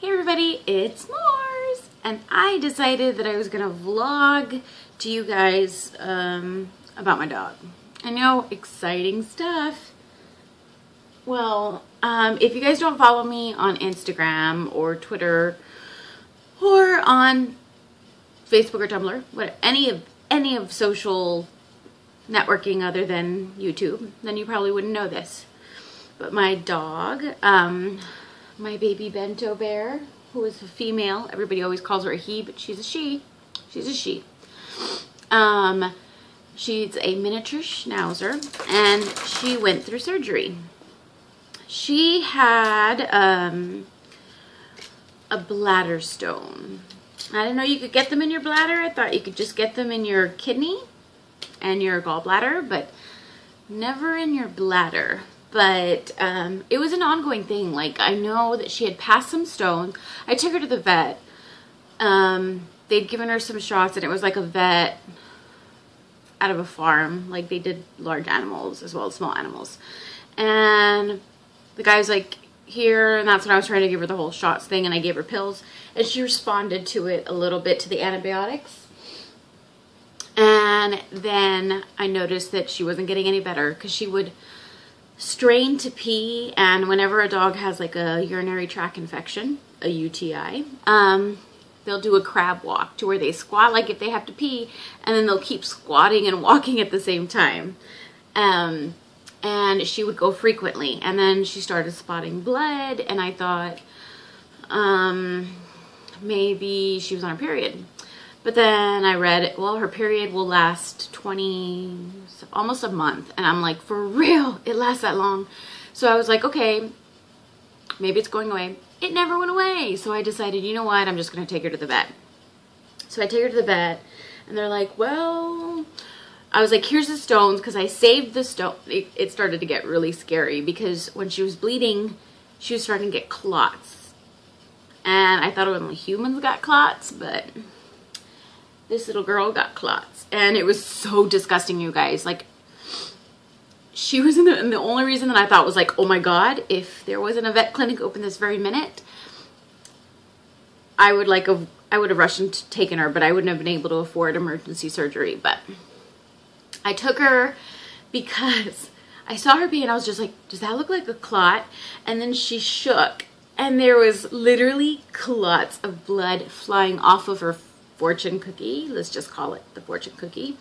Hey everybody, it's Mars, and I decided that I was gonna vlog to you guys about my dog. I know, exciting stuff. Well, if you guys don't follow me on Instagram or Twitter or on Facebook or Tumblr, any of social networking other than YouTube, then you probably wouldn't know this. But my dog, my baby bento bear, who is a female, everybody always calls her a he, but she's a she. She's a she. She's a miniature schnauzer, and she went through surgery. She had a bladder stone. I didn't know you could get them in your bladder. I thought you could just get them in your kidney and your gallbladder, but never in your bladder. But it was an ongoing thing. Like, I know that she had passed some stones. I took her to the vet. They'd given her some shots, and it was like a vet out of a farm. Like, they did large animals as well as small animals. And the guy was like, here, and that's when I was trying to give her the whole shots thing, and I gave her pills. And she responded to it a little bit, to the antibiotics. And then I noticed that she wasn't getting any better, because she would strain to pee, and whenever a dog has like a urinary tract infection, a UTI, they'll do a crab walk to where they squat like if they have to pee, and then they'll keep squatting and walking at the same time. And she would go frequently, and then she started spotting blood, and I thought maybe she was on her period. But then I read, well, her period will last almost a month. And I'm like, for real? It lasts that long? So I was like, okay, maybe it's going away. It never went away. So I decided, you know what? I'm just going to take her to the vet. So I take her to the vet, and they're like, well, I was like, here's the stones, because I saved the stone. It started to get really scary, because when she was bleeding, she was starting to get clots. And I thought only humans got clots, but this little girl got clots, and it was so disgusting, you guys. Like, she was in the only reason that I thought was like, oh my God, if there wasn't a vet clinic open this very minute, I would have rushed and taken her, but I wouldn't have been able to afford emergency surgery. But I took her because I saw her pee, and I was just like, does that look like a clot? And then she shook, and there was literally clots of blood flying off of her fortune cookie. Let's just call it the fortune cookie.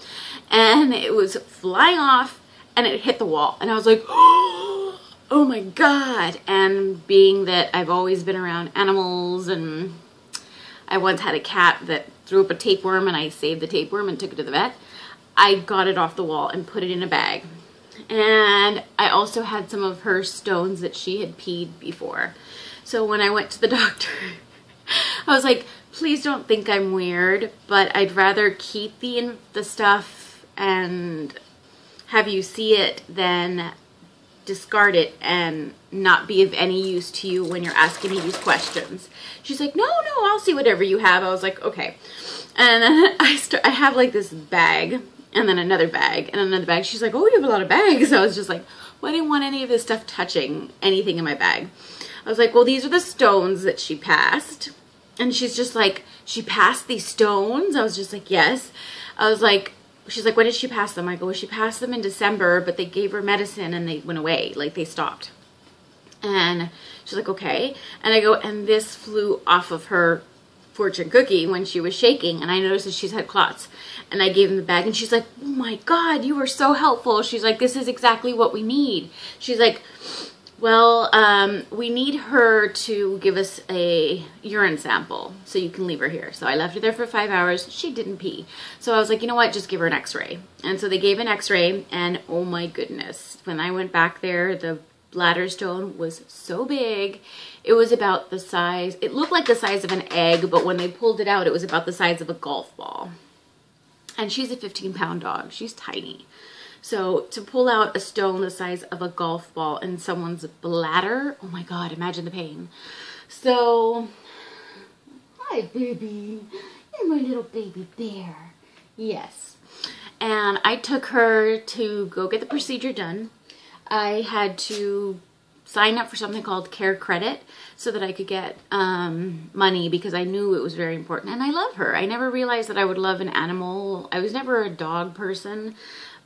And it was flying off, and it hit the wall. And I was like, oh my God. And being that I've always been around animals, and I once had a cat that threw up a tapeworm, and I saved the tapeworm and took it to the vet, I got it off the wall and put it in a bag. And I also had some of her stones that she had peed before. So when I went to the doctor, I was like, please don't think I'm weird, but I'd rather keep the stuff and have you see it than discard it and not be of any use to you when you're asking me these questions. She's like, no, I'll see whatever you have. I was like, okay. And then I have like this bag, and then another bag, and another bag. She's like, oh, you have a lot of bags. I was just like, well, I didn't want any of this stuff touching anything in my bag. I was like, well, these are the stones that she passed. And she's just like, she passed these stones? I was just like, yes. I was like, she's like, when did she pass them? I go, well, she passed them in December, but they gave her medicine and they went away. Like, they stopped. And she's like, okay. And I go, and this flew off of her fortune cookie when she was shaking. And I noticed that she's had clots. And I gave him the bag, and she's like, oh my God, you were so helpful. She's like, this is exactly what we need. She's like, well, we need her to give us a urine sample so you can leave her here. So I left her there for 5 hours. She didn't pee. So I was like, you know what? Just give her an x-ray. And so they gave an x-ray, and oh my goodness. When I went back there, the bladder stone was so big. It was about the size, it looked like the size of an egg, but when they pulled it out, it was about the size of a golf ball. And she's a 15-pound dog. She's tiny. So to pull out a stone the size of a golf ball in someone's bladder, oh my God, imagine the pain. So, hi baby, you're my little baby bear. Yes. And I took her to go get the procedure done. I had to sign up for something called Care Credit so that I could get money because I knew it was very important. And I love her. I never realized that I would love an animal. I was never a dog person,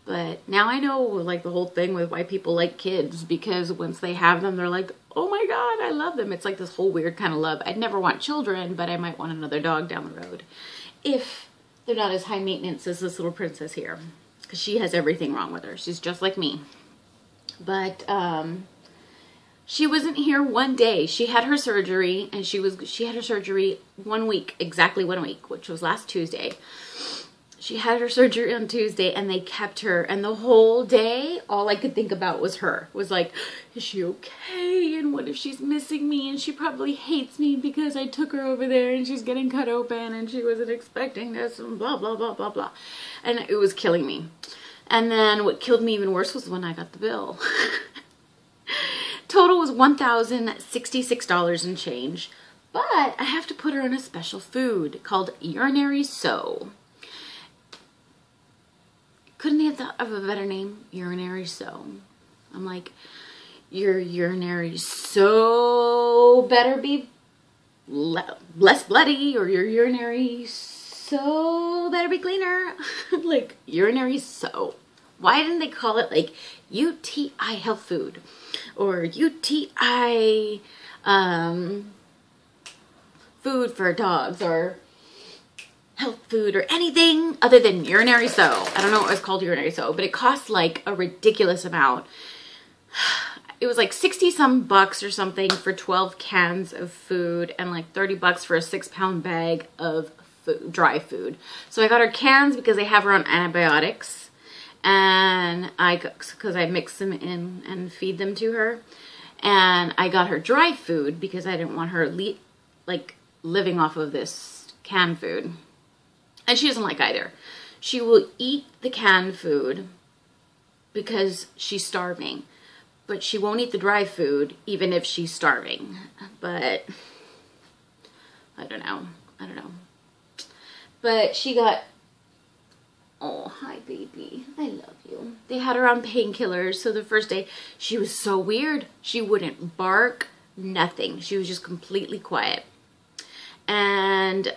but now I know like the whole thing with why people like kids, because once they have them, they're like, oh my God, I love them. It's like this whole weird kind of love. I'd never want children, but I might want another dog down the road if they're not as high maintenance as this little princess here, because she has everything wrong with her. She's just like me. But she wasn't here one day. She had her surgery, and she had her surgery 1 week, exactly 1 week, which was last Tuesday. She had her surgery on Tuesday, and they kept her, and the whole day, all I could think about was her. Was like, is she okay? And what if she's missing me? And she probably hates me because I took her over there, and she's getting cut open, and she wasn't expecting this, and blah, blah, blah, blah, blah. And it was killing me. And then what killed me even worse was when I got the bill. Total was $1,066 and change, but I have to put her on a special food called urinary sow. Couldn't they have thought of a better name? Urinary sow. I'm like, your urinary sow better be less bloody, or your urinary sow better be cleaner. Like, urinary sow. Why didn't they call it like UTI health food or UTI food for dogs, or health food, or anything other than urinary sow? I don't know what it was called urinary sow, but it cost like a ridiculous amount. It was like 60 some bucks or something for 12 cans of food, and like 30 bucks for a 6-pound bag of food, dry food. So I got her cans because they have her on antibiotics, and because I mix them in and feed them to her. And I got her dry food because I didn't want her like living off of this canned food. And she doesn't like either. She will eat the canned food because she's starving, but she won't eat the dry food even if she's starving. But I don't know. But she got, oh, hi baby, I love you. They had her on painkillers, so the first day she was so weird. She wouldn't bark, nothing. She was just completely quiet. And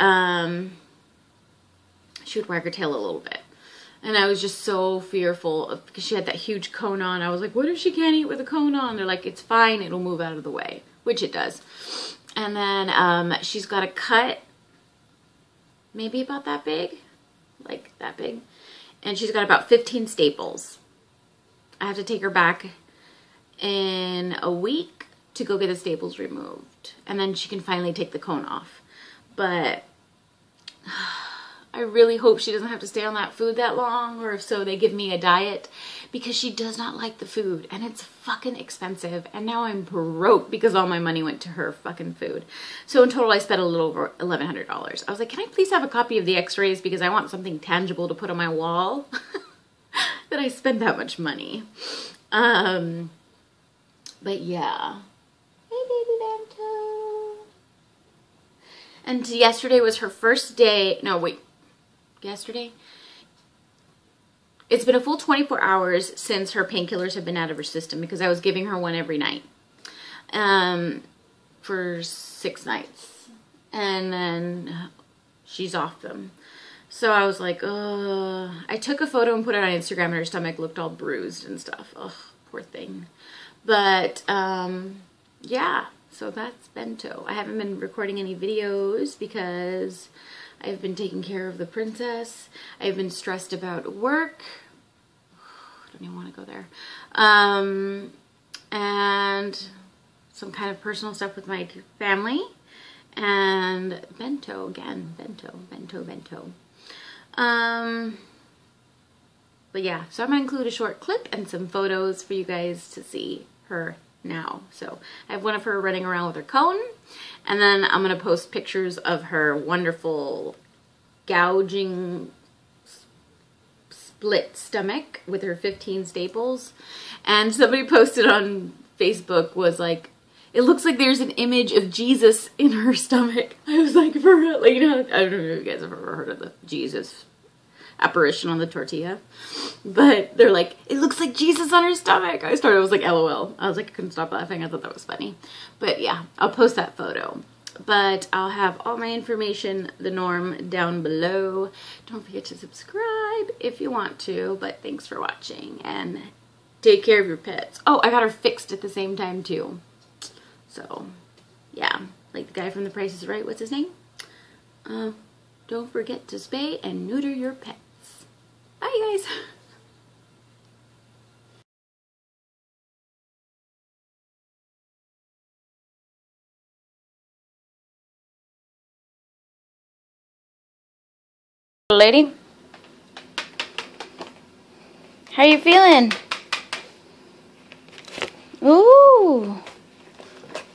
she would wag her tail a little bit. And I was just so fearful because she had that huge cone on. I was like, what if she can't eat with a cone on? They're like, it's fine, it'll move out of the way, which it does. And then she's got a cut, maybe about that big, like that big. And she's got about 15 staples. I have to take her back in a week to go get the staples removed. And then she can finally take the cone off. But I really hope she doesn't have to stay on that food that long, or if so, they give me a diet, because she does not like the food, and it's fucking expensive, and now I'm broke because all my money went to her fucking food. So in total, I spent a little over $1,100. I was like, can I please have a copy of the x-rays, because I want something tangible to put on my wall that I spent that much money. But yeah. Hey, baby bento. And yesterday was her first day, no, wait. Yesterday? It's been a full 24 hours since her painkillers have been out of her system, because I was giving her one every night for 6 nights, and then she's off them. So I was like, I took a photo and put it on Instagram, and her stomach looked all bruised and stuff. Ugh, poor thing. But yeah, so that's bento. I haven't been recording any videos because I've been taking care of the princess. I've been stressed about work. I don't even want to go there. And some kind of personal stuff with my family. And bento again. Bento. But yeah, so I'm going to include a short clip and some photos for you guys to see her now. So I have one of her running around with her cone, and then I'm going to post pictures of her wonderful gouging split stomach with her 15 staples. And somebody posted on Facebook, was like, it looks like there's an image of Jesus in her stomach. I was like, for real? Like, you know, I don't know if you guys have ever heard of the Jesus. apparition on the tortilla. But they're like, it looks like Jesus on her stomach. I was like, LOL. I was like, I couldn't stop laughing. I thought that was funny. But yeah, I'll post that photo. But I'll have all my information, the norm, down below. Don't forget to subscribe if you want to. But thanks for watching, and take care of your pets. Oh, I got her fixed at the same time too. So, yeah. Like the guy from The Price is Right. What's his name? Don't forget to spay and neuter your pets. Bye, guys. Lady, how you feeling? Ooh.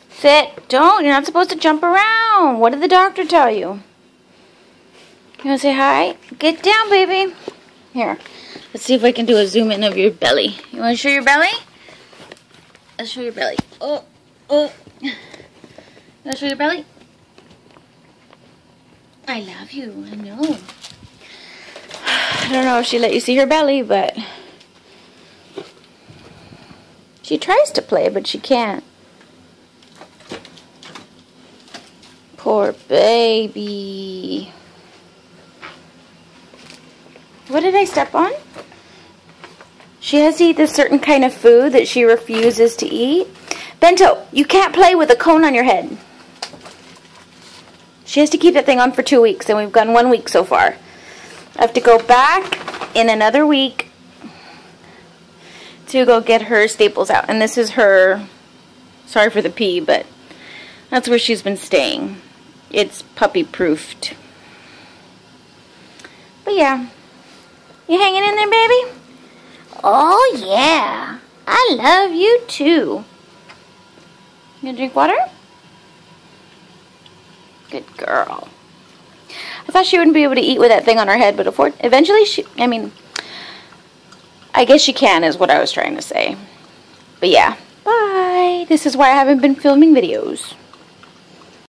Sit. Don't. You're not supposed to jump around. What did the doctor tell you? You want to say hi? Get down, baby. Here. Let's see if I can do a zoom in of your belly. You want to show your belly? Let's show your belly. Oh. You want to show your belly? I love you. I know. I don't know if she let you see her belly, but she tries to play, but she can't. Poor baby. What did I step on? She has to eat this certain kind of food that she refuses to eat. Bento, you can't play with a cone on your head. She has to keep that thing on for 2 weeks, and we've gone 1 week so far. I have to go back in another week to go get her staples out. And this is her, sorry for the pee, but that's where she's been staying. It's puppy-proofed. But yeah. You hanging in there, baby? Oh, yeah. I love you, too. You gonna drink water? Good girl. I thought she wouldn't be able to eat with that thing on her head, but eventually I guess she can, is what I was trying to say. But yeah. Bye. This is why I haven't been filming videos.